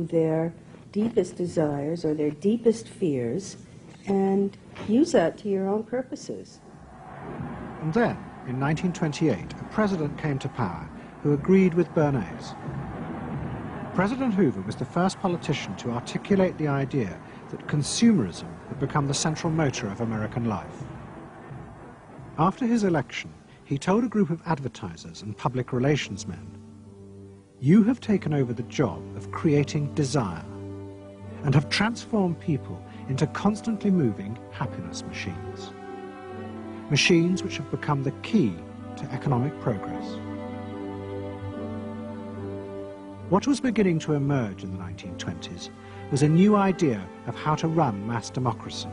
to their deepest desires or their deepest fears and use that to your own purposes. And then, in 1928, a president came to power who agreed with Barneys. President Hoover was the first politician to articulate the idea that consumerism had become the central motor of American life. After his election, he told a group of advertisers and public relations men, "You have taken over the job of creating desire and have transformed people into constantly moving happiness machines. Machines which have become the key to economic progress." What was beginning to emerge in the 1920s was a new idea of how to run mass democracy.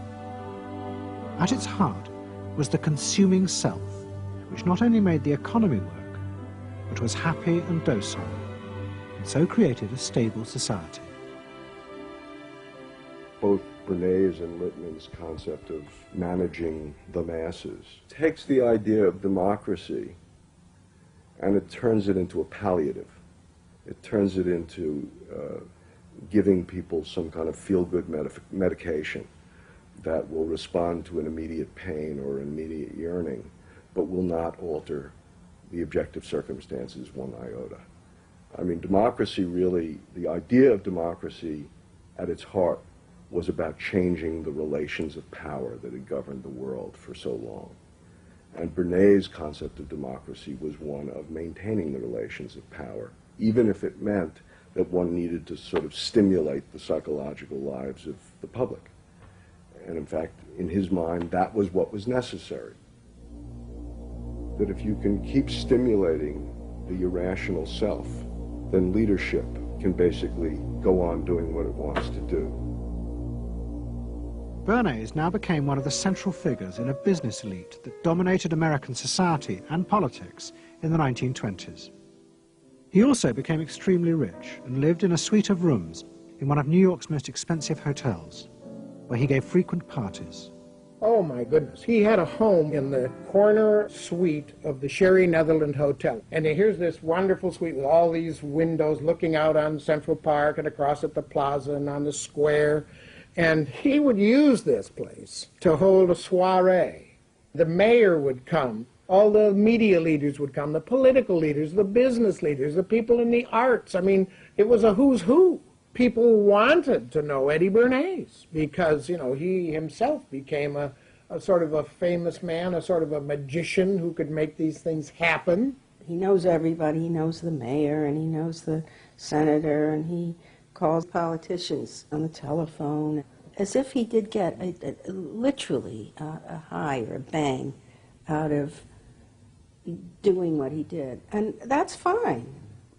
At its heart was the consuming self, which not only made the economy work, but was happy and docile, and so created a stable society. Both Barneys and Littman's concept of managing the masses takes the idea of democracy and it turns it into a palliative. It turns it into giving people some kind of feel-good medication that will respond to an immediate pain or an immediate yearning, but will not alter the objective circumstances one iota. I mean, democracy really, the idea of democracy at its heart was about changing the relations of power that had governed the world for so long. And Barneys' concept of democracy was one of maintaining the relations of power, even if it meant that one needed to sort of stimulate the psychological lives of the public. And in fact, in his mind, that was what was necessary. That if you can keep stimulating the irrational self, then leadership can basically go on doing what it wants to do. Barneys now became one of the central figures in a business elite that dominated American society and politics in the 1920s. He also became extremely rich and lived in a suite of rooms in one of New York's most expensive hotels, where he gave frequent parties. Oh my goodness, he had a home in the corner suite of the Sherry Netherland Hotel. And here's this wonderful suite with all these windows looking out on Central Park and across at the plaza and on the square. And he would use this place to hold a soiree. The mayor would come, all the media leaders would come, the political leaders, the business leaders, the people in the arts. I mean, it was a who's who. People wanted to know Eddie Barneys because, you know, he himself became a sort of a famous man, a sort of a magician who could make these things happen. He knows everybody. He knows the mayor and he knows the senator, and he calls politicians on the telephone as if he did get literally a high or a bang out of doing what he did. And that's fine,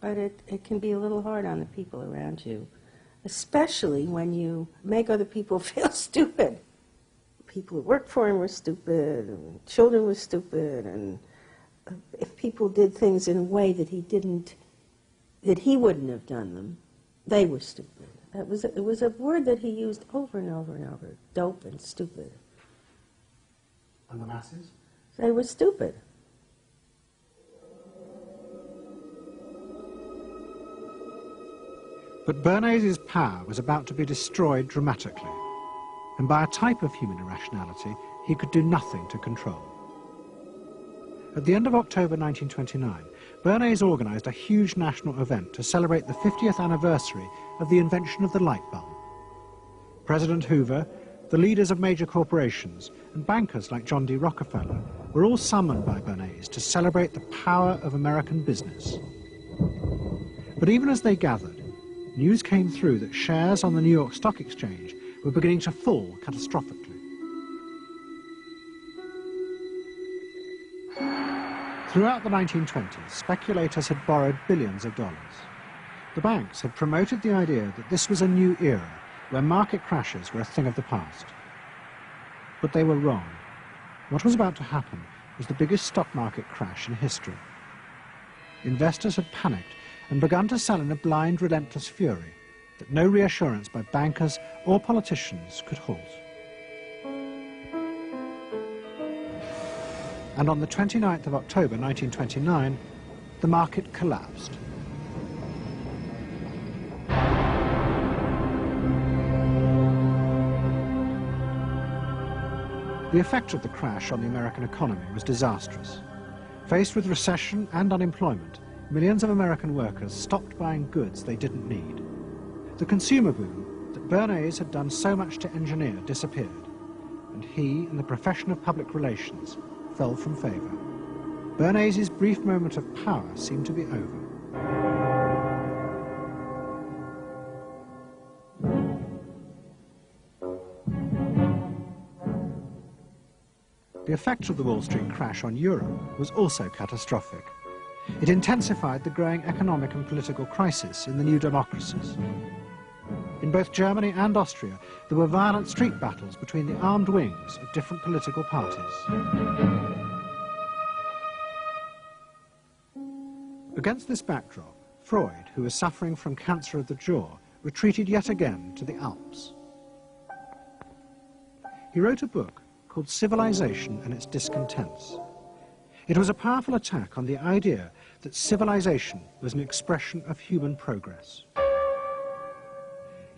but it can be a little hard on the people around you, especially when you make other people feel stupid. People who worked for him were stupid, and children were stupid, and if people did things in a way that he wouldn't have done them, they were stupid. It was a word that he used over and over and over, dope and stupid. And the masses? They were stupid. But Barneys' power was about to be destroyed dramatically, and by a type of human irrationality he could do nothing to control. At the end of October 1929, Barneys organized a huge national event to celebrate the 50th anniversary of the invention of the light bulb. President Hoover, the leaders of major corporations, and bankers like John D. Rockefeller were all summoned by Barneys to celebrate the power of American business. But even as they gathered, news came through that shares on the New York Stock Exchange were beginning to fall catastrophically. Throughout the 1920s, speculators had borrowed billions of dollars. The banks had promoted the idea that this was a new era where market crashes were a thing of the past. But they were wrong. What was about to happen was the biggest stock market crash in history. Investors had panicked and begun to sell in a blind, relentless fury that no reassurance by bankers or politicians could halt. And on the 29th of October 1929, the market collapsed. The effect of the crash on the American economy was disastrous. Faced with recession and unemployment, millions of American workers stopped buying goods they didn't need. The consumer boom that Barneys had done so much to engineer disappeared, and he and the profession of public relations fell from favour. Barneys' brief moment of power seemed to be over. The effect of the Wall Street crash on Europe was also catastrophic. It intensified the growing economic and political crisis in the new democracies. In both Germany and Austria, there were violent street battles between the armed wings of different political parties. Against this backdrop, Freud, who was suffering from cancer of the jaw, retreated yet again to the Alps. He wrote a book called Civilization and Its Discontents. It was a powerful attack on the idea that civilization was an expression of human progress.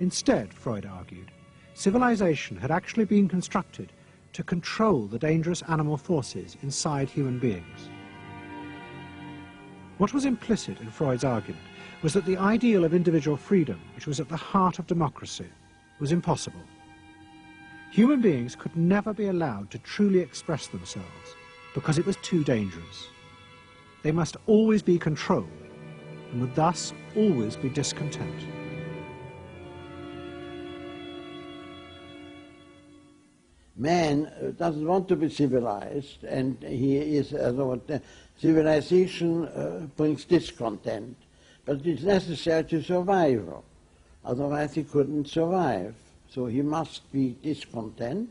Instead, Freud argued, civilization had actually been constructed to control the dangerous animal forces inside human beings. What was implicit in Freud's argument was that the ideal of individual freedom, which was at the heart of democracy, was impossible. Human beings could never be allowed to truly express themselves because it was too dangerous. They must always be controlled and would thus always be discontent. Man doesn't want to be civilized, and he is, civilization brings discontent, but it's necessary to survive. Otherwise he couldn't survive. So he must be discontent,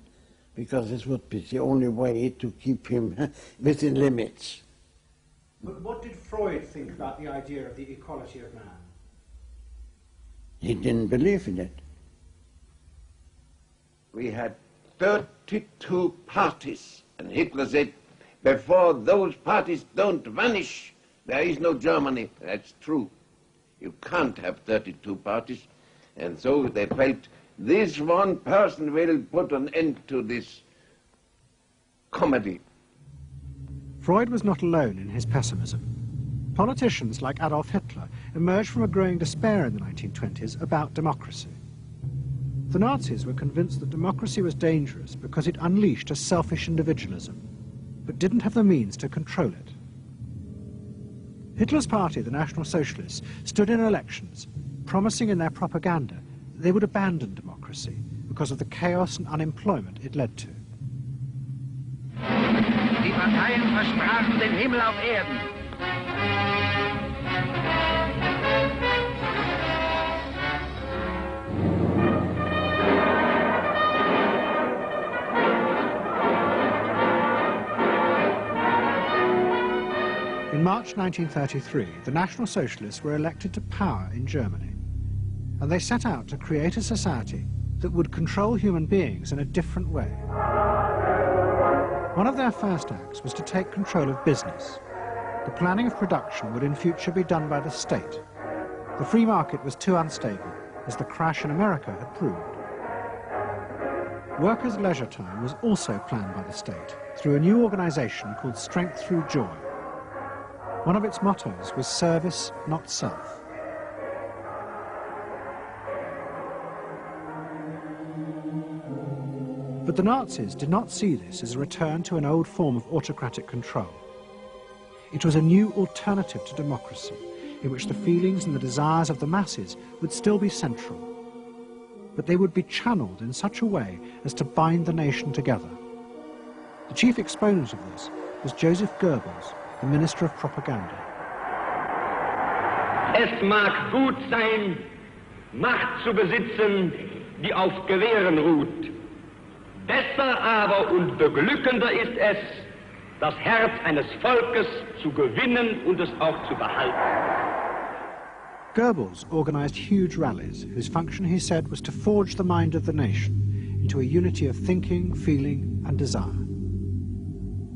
because this would be the only way to keep him within limits. But what did Freud think about the idea of the equality of man? He didn't believe in it. We had 32 parties, and Hitler said, before those parties don't vanish, there is no Germany. That's true. You can't have 32 parties. And so they felt, this one person will put an end to this comedy. Freud was not alone in his pessimism. Politicians like Adolf Hitler emerged from a growing despair in the 1920s about democracy. The Nazis were convinced that democracy was dangerous because it unleashed a selfish individualism, but didn't have the means to control it. Hitler's party, the National Socialists, stood in elections, promising in their propaganda that they would abandon democracy because of the chaos and unemployment it led to. Die Parteien versprachen den Himmel auf Erden. In March 1933, the National Socialists were elected to power in Germany, and they set out to create a society that would control human beings in a different way. One of their first acts was to take control of business. The planning of production would in future be done by the state. The free market was too unstable, as the crash in America had proved. Workers' leisure time was also planned by the state through a new organization called Strength Through Joy. One of its mottos was service, not self. But the Nazis did not see this as a return to an old form of autocratic control. It was a new alternative to democracy, in which the feelings and the desires of the masses would still be central, but they would be channeled in such a way as to bind the nation together. The chief exponent of this was Joseph Goebbels, the Minister of Propaganda. Es mag gut sein, Macht zu besitzen, die auf Gewehren ruht. Besser aber und beglückender ist es, das Herz eines Volkes zu gewinnen und es auch zu behalten. Goebbels organized huge rallies whose function, he said, was to forge the mind of the nation into a unity of thinking, feeling and desire.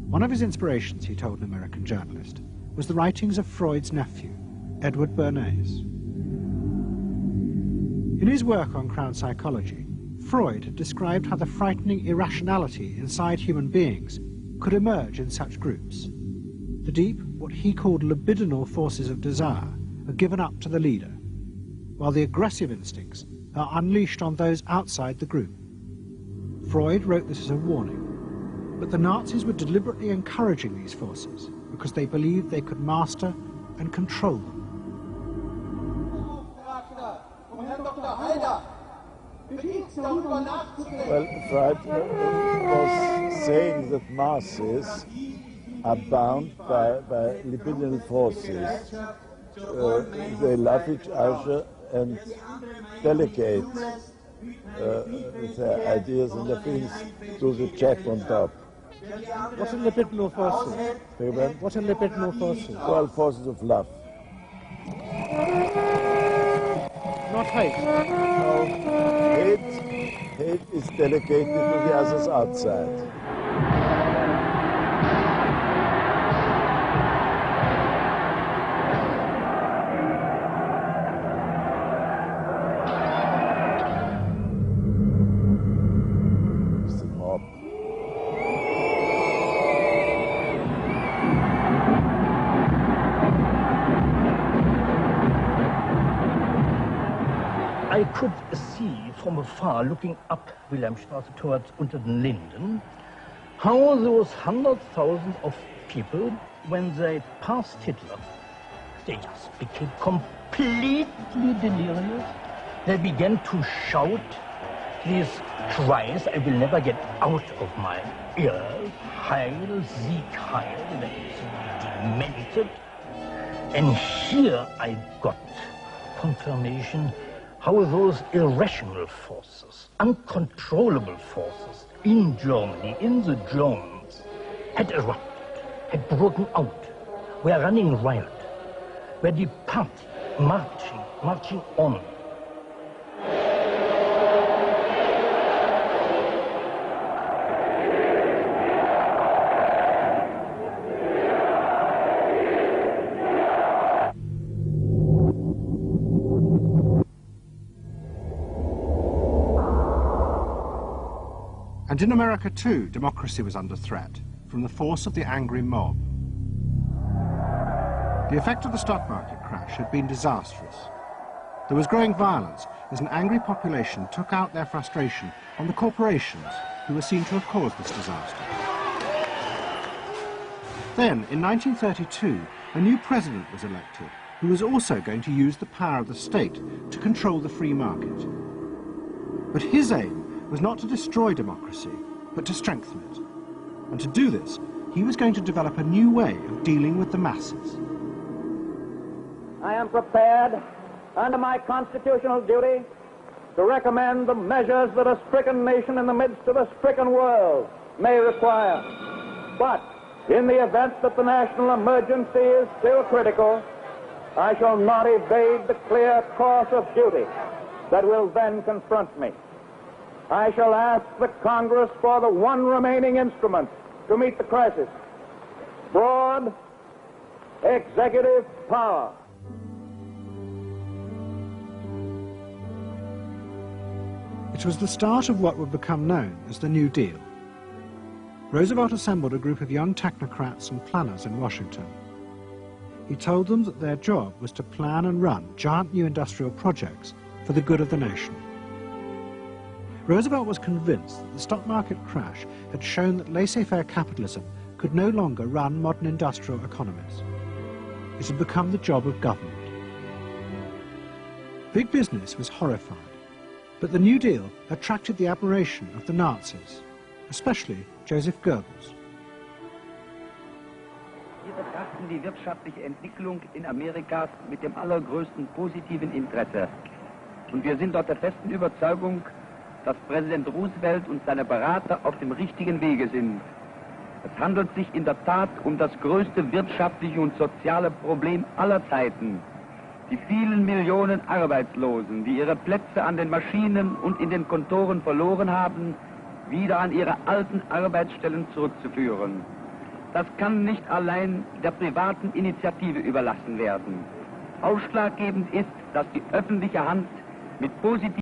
One of his inspirations, he told an American journalist, was the writings of Freud's nephew, Eduard Barneys. In his work on crowd psychology, Freud had described how the frightening irrationality inside human beings could emerge in such groups. The deep, what he called libidinal forces of desire, are given up to the leader, while the aggressive instincts are unleashed on those outside the group. Freud wrote this as a warning, but the Nazis were deliberately encouraging these forces because they believed they could master and control them. Well, Freud was saying that masses are bound by libidinal forces. They love each other and delegate their ideas and their feelings to the chap on top. What are libidinal forces? What are libidinal forces? Well, forces of love. Not hate. No, hate is delegated to the others outside. It's the mob. I could see from afar, looking up Wilhelmstraße towards Unter den Linden, how those 100,000 of people, when they passed Hitler, they just became completely delirious. They began to shout these cries I will never get out of my ears. Heil, Sieg, Heil, that is demented. And here I got confirmation how those irrational forces, uncontrollable forces in Germany, in the Germans, had erupted, had broken out, were running riot, were departing, marching on. And in America too, democracy was under threat from the force of the angry mob. The effect of the stock market crash had been disastrous. There was growing violence as an angry population took out their frustration on the corporations who were seen to have caused this disaster. Then, in 1932, a new president was elected who was also going to use the power of the state to control the free market. But his aim was not to destroy democracy, but to strengthen it. And to do this, he was going to develop a new way of dealing with the masses. I am prepared, under my constitutional duty, to recommend the measures that a stricken nation in the midst of a stricken world may require. But in the event that the national emergency is still critical, I shall not evade the clear course of duty that will then confront me. I shall ask the Congress for the one remaining instrument to meet the crisis: broad executive power. It was the start of what would become known as the New Deal. Roosevelt assembled a group of young technocrats and planners in Washington. He told them that their job was to plan and run giant new industrial projects for the good of the nation. Roosevelt was convinced that the stock market crash had shown that laissez-faire capitalism could no longer run modern industrial economies. It had become the job of government. Big business was horrified, but the New Deal attracted the admiration of the Nazis, especially Joseph Goebbels. Wir betrachten die wirtschaftliche Entwicklung in Amerika mit dem allergrößten positiven Interesse. Und wir sind dort der festen Überzeugung, dass Präsident Roosevelt und seine Berater auf dem richtigen Wege sind. Es handelt sich in der Tat um das größte wirtschaftliche und soziale Problem aller Zeiten. Die vielen Millionen Arbeitslosen, die ihre Plätze an den Maschinen und in den Kontoren verloren haben, wieder an ihre alten Arbeitsstellen zurückzuführen. Das kann nicht allein der privaten Initiative überlassen werden. Ausschlaggebend ist, dass die öffentliche Hand mit positiven